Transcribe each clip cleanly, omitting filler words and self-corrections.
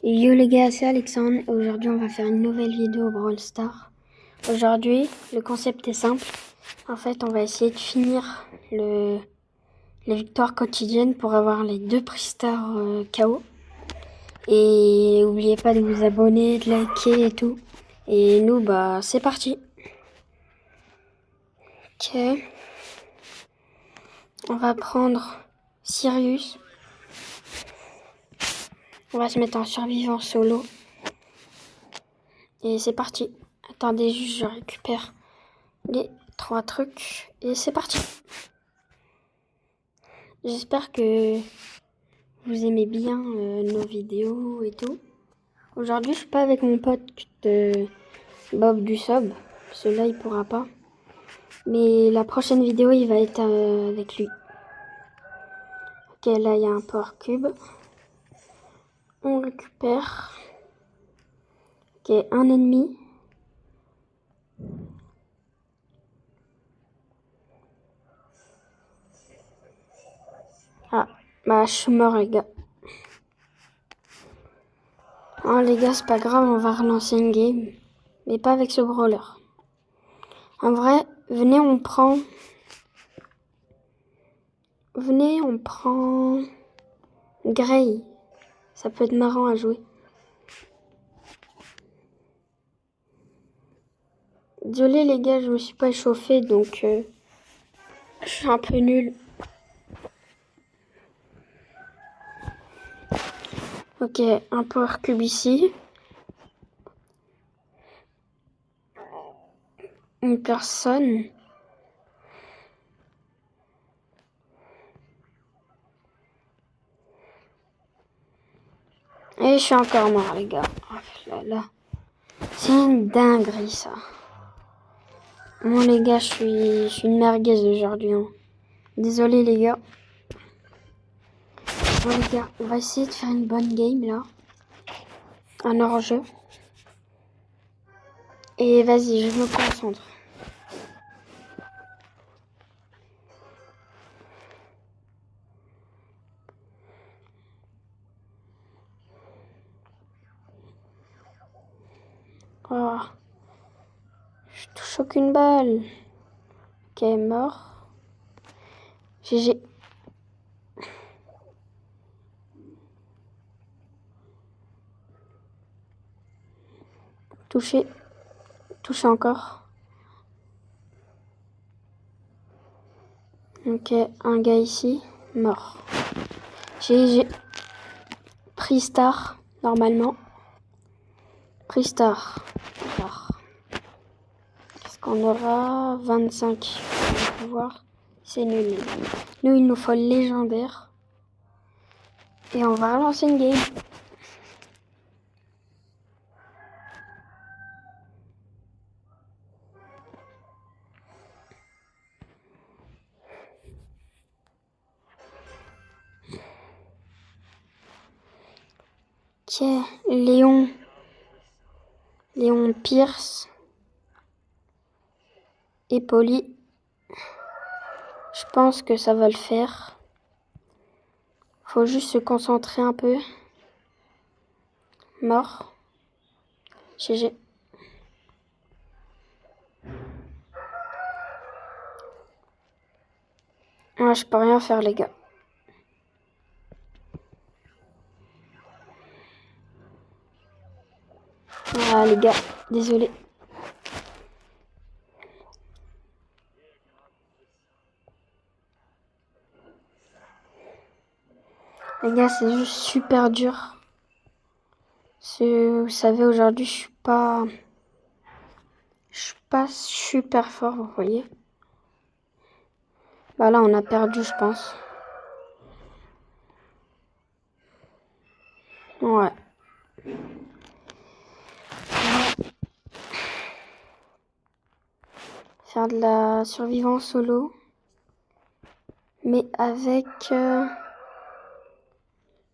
Yo les gars, c'est Alexandre et aujourd'hui on va faire une nouvelle vidéo Brawl Stars. Aujourd'hui, le concept est simple. En fait, on va essayer de finir les victoires quotidiennes pour avoir les 2 prix stars KO. Et n'oubliez pas de vous abonner, de liker et tout. Et nous, bah, c'est parti. Ok. On va prendre Sirius. On va se mettre en survivant solo. Et c'est parti. Attendez juste, je récupère les 3 trucs. Et c'est parti. J'espère que vous aimez bien nos vidéos et tout. Aujourd'hui, je suis pas avec mon pote Bob du Sub. Celui-là, il pourra pas. Mais la prochaine vidéo, il va être avec lui. Ok, là, il y a un Power Cube. On récupère. Ok, un ennemi. Ah, bah, je suis mort, les gars. Oh, les gars, c'est pas grave, on va relancer une game. Mais pas avec ce brawler. En vrai, venez, on prend Gray. Ça peut être marrant à jouer. Désolé les gars, je me suis pas échauffé donc je suis un peu nul. Ok, un Power Cube ici. Une personne. Et je suis encore mort les gars. Oh là là. C'est une dinguerie ça. Bon les gars, je suis une merguez aujourd'hui. Hein. Désolé les gars. Bon les gars, on va essayer de faire une bonne game là. Un hors-jeu. Et vas-y, je me concentre. Oh. Je touche aucune balle. Ok, mort. GG. Touché. Touché encore. Ok, un gars ici. Mort. J'ai pris star, normalement. Pris star. Alors, qu'est-ce qu'on aura 25 pouvoir. C'est nul. Nous, il nous faut le légendaire. Et on va relancer une game. Ok, Léon Pierce et Polly. Je pense que ça va le faire. Faut juste se concentrer un peu. Mort. GG. Ah, je peux rien faire les gars. Ah les gars, désolé. Les gars, c'est juste super dur. Vous savez, aujourd'hui, je suis pas super fort, vous voyez. Bah là, on a perdu, je pense. Ouais. Faire de la survivance solo. Mais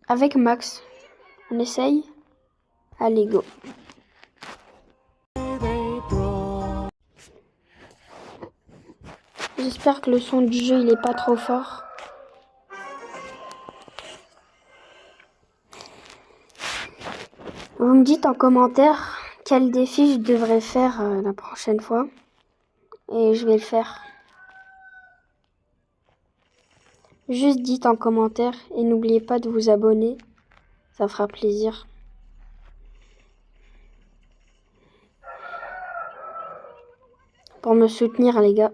avec Max. On essaye. Allez, go. J'espère que le son du jeu, il est pas trop fort. Vous me dites en commentaire quel défi je devrais faire la prochaine fois. Et je vais le faire. Juste dites en commentaire et n'oubliez pas de vous abonner. Ça fera plaisir. Pour me soutenir les gars.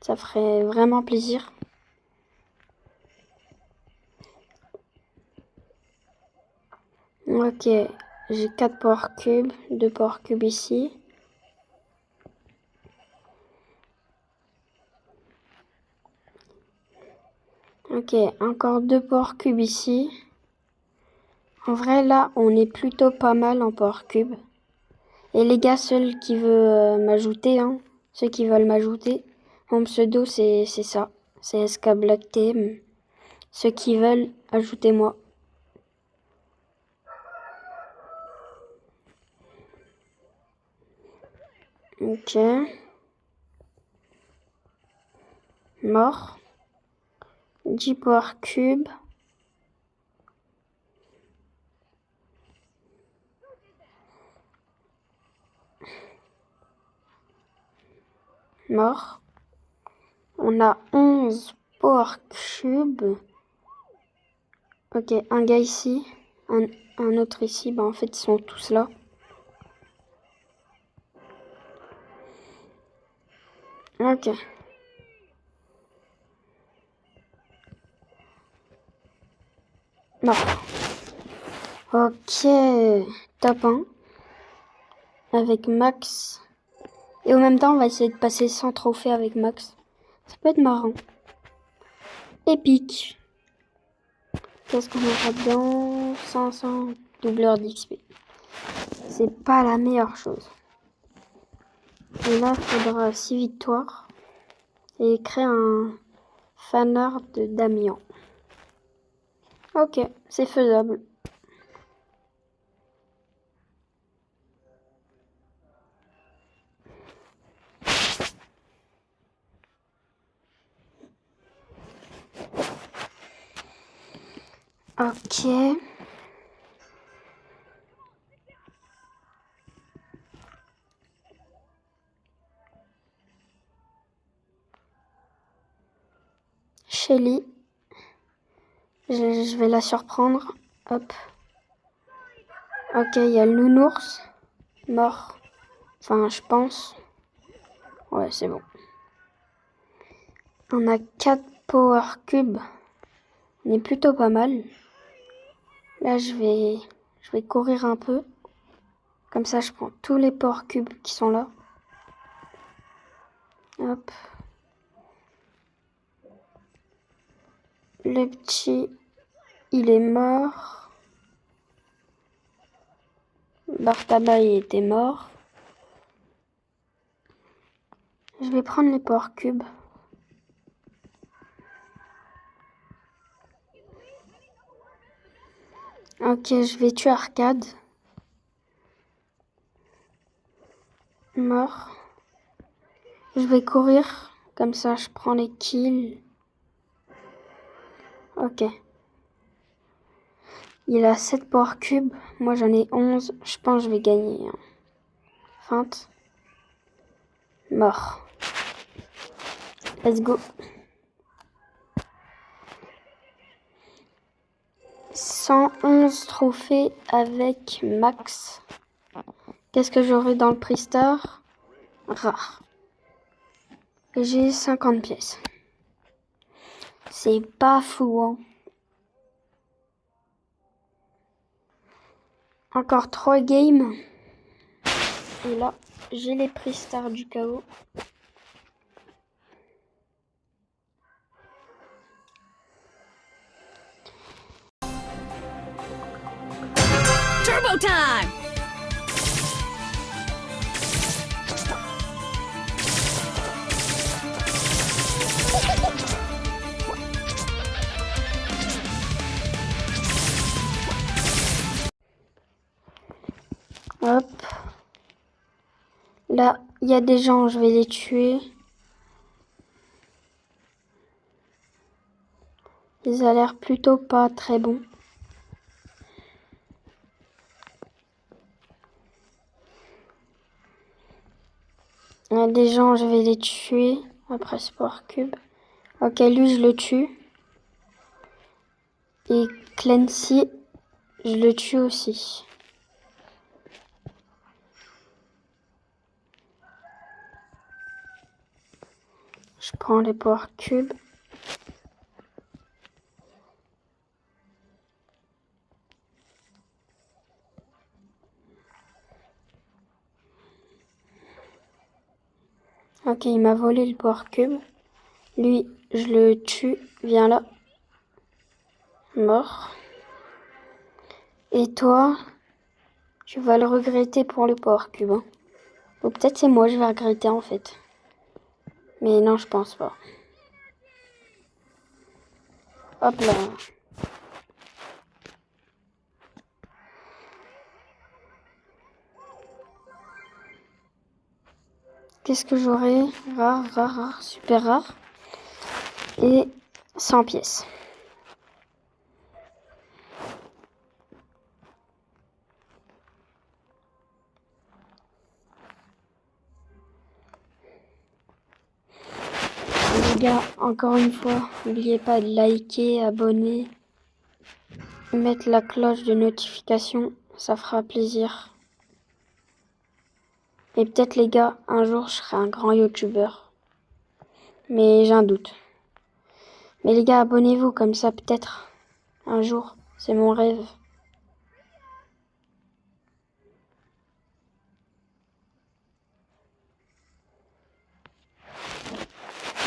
Ça ferait vraiment plaisir. Ok, j'ai 4 power cubes, 2 power cubes ici. Ok, encore 2 power cubes ici. En vrai là, on est plutôt pas mal en power cube. Et les gars, ceux qui veulent m'ajouter, ceux qui veulent m'ajouter, mon pseudo c'est ça, c'est SKBlackTM. Ceux qui veulent, ajoutez-moi. Ok. Mort. 10 power cubes. Mort. On a 11 power cubes. Ok, un gars ici, un autre ici. Bah en fait, ils sont tous là. Ok. Mort. Ok. Top 1. Avec Max. Et en même temps, on va essayer de passer 100 trophées avec Max. Ça peut être marrant. Épique. Qu'est-ce qu'on aura dedans? 500 doubleurs d'XP. C'est pas la meilleure chose. Et là, il faudra 6 victoires. Et créer un fanart de Damien. Ok, c'est faisable. Ok. Shelly. Je vais la surprendre. Hop. Ok, il y a le nounours. Mort. Enfin, je pense. Ouais, c'est bon. On a 4 power cubes. On est plutôt pas mal. Là, je vais courir un peu. Comme ça, je prends tous les power cubes qui sont là. Hop. Le petit, il est mort. Bartaba, il était mort. Je vais prendre les power cubes. Ok, je vais tuer Arcade. Mort. Je vais courir. Comme ça, je prends les kills. Ok. Il a 7 power cubes. Moi, j'en ai 11. Je pense que je vais gagner. Feinte. Mort. Let's go. 111 trophées avec Max. Qu'est-ce que j'aurai dans le prix star? Rare. Et j'ai 50 pièces. C'est pas fou, hein. Encore 3 games. Et là, j'ai les prix stars du chaos. Turbo time! Hop. Là, il y a des gens, je vais les tuer. Ils ont l'air plutôt pas très bons. Il y a des gens, je vais les tuer après Sport Cube. Ok, lui, je le tue. Et Clancy, je le tue aussi. Je prends les Power Cubes. Ok, il m'a volé le Power Cube. Lui, je le tue. Viens là. Mort. Et toi, tu vas le regretter pour le Power Cube. Hein. Ou peut-être c'est moi, je vais regretter en fait. Mais non, je pense pas. Hop là. Qu'est-ce que j'aurai? Rare, rare, rare, super rare. Et 100 pièces. Les gars, encore une fois, n'oubliez pas de liker, abonner, mettre la cloche de notification, ça fera plaisir. Et peut-être les gars, un jour je serai un grand youtubeur. Mais j'ai un doute. Mais les gars, abonnez-vous comme ça peut-être un jour, c'est mon rêve.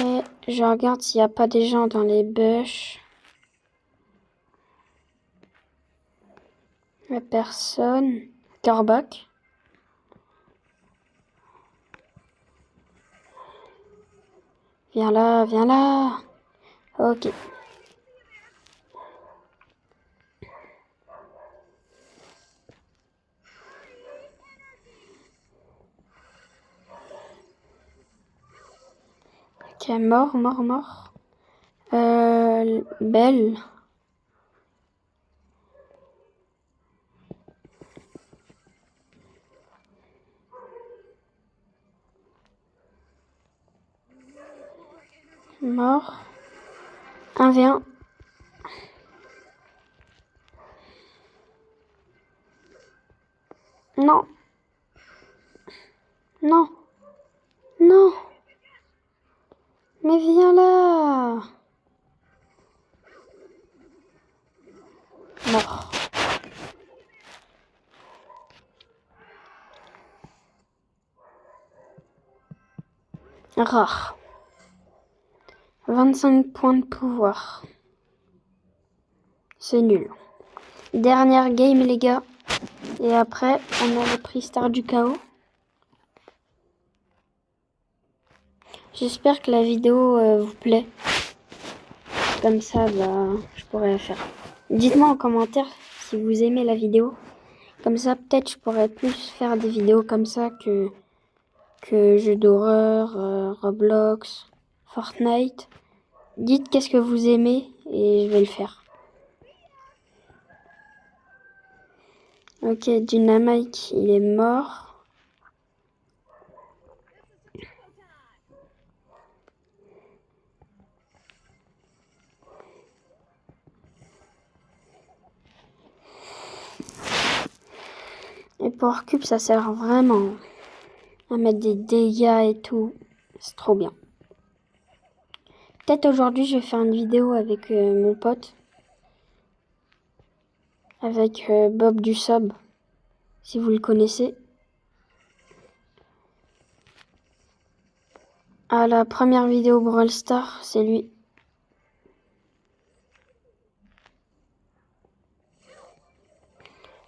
Et je regarde s'il n'y a pas des gens dans les bush. La personne. Carbac. Viens là, viens là. Ok. Ok, mort, mort, mort. Belle. Mort. 1v1. Non. Non. Non. Mais viens là. Mort. Rare. 25 points de pouvoir. C'est nul. Dernière game les gars. Et après, on a le prix Star du chaos. J'espère que la vidéo vous plaît. Comme ça, je pourrais la faire. Dites-moi en commentaire si vous aimez la vidéo. Comme ça, peut-être je pourrais plus faire des vidéos comme ça que jeux d'horreur, Roblox, Fortnite. Dites qu'est-ce que vous aimez et je vais le faire. Ok, Dynamite, il est mort. Et pour Cube, ça sert vraiment à mettre des dégâts et tout. C'est trop bien. Peut-être aujourd'hui, je vais faire une vidéo avec mon pote. Avec Bob du Sub, si vous le connaissez. À la première vidéo Brawl Stars, c'est lui.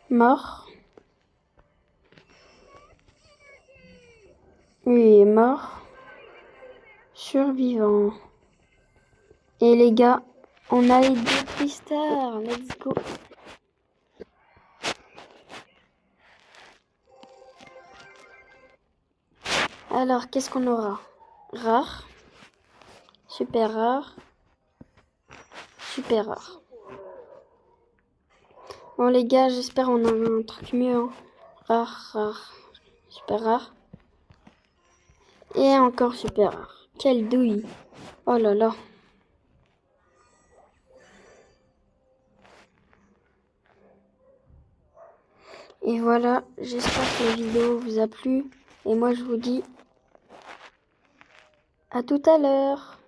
Mort. Lui est mort. Survivant. Et les gars, on a les 2 prix stars. Let's go. Alors, qu'est-ce qu'on aura? Rare. Super rare. Super rare. Bon les gars, j'espère on a un truc mieux. Hein. Rare, rare. Super rare. Et encore super rare. Quelle douille. Oh là là. Et voilà, j'espère que la vidéo vous a plu. Et moi je vous dis à tout à l'heure.